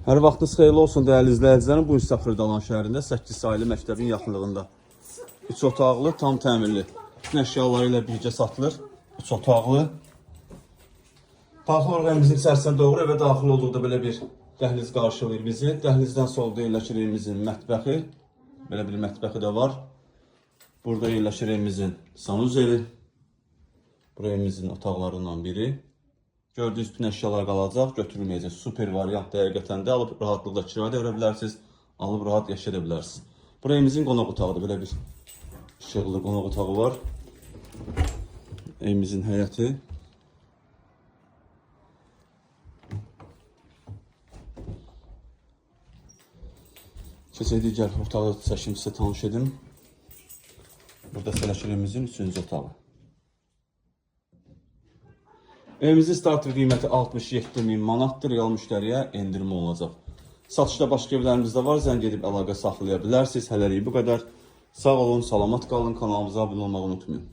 Hər vaxtınız xeyirli olsun dəyərli izləyicilərim. Bu isə Xırdalan şəhərində 8 saylı məktəbin yaxınlığında 3 otaqlı, tam təmirli bütün əşyaları ilə birgə satılır. 3 otaqlı. Daxil orqanimizin içərisinə doğru evə daxil olduqda belə bir dəhliz qarşılayır bizi. Dəhlizdən solda yerləşir evimizin mətbəxi. Belə bir mətbəxi də var. Burada yerləşir evimizin sanuzeli. Buraya evimizin otaqlarından biri. Gördüyünüz bütün əşyalar qalacaq, götürülməyəcək. Super variant həqiqətən də alıb rahatlıqla kirayə verə bilərsiniz, alıb rahat yaşaya bilərsiniz. Buraya evimizin qonaq otağıdır. Belə bir işıqlı qonaq otağı var. Evimizin həyəti. Keçək digər otağı çəkim sizə tanış edim. Burada sələşir evimizin 3-cü otağı. Evimizin starter qiyməti 67.000 manatdır. Real müştəriyə endirmə olacaq. Satışda başqa evlərimiz də var. Zəng edib əlaqə saxlaya bilərsiniz. Hələlik bu qədər. Sağ olun, salamat qalın. Kanalımıza abunə olmağı unutmayın.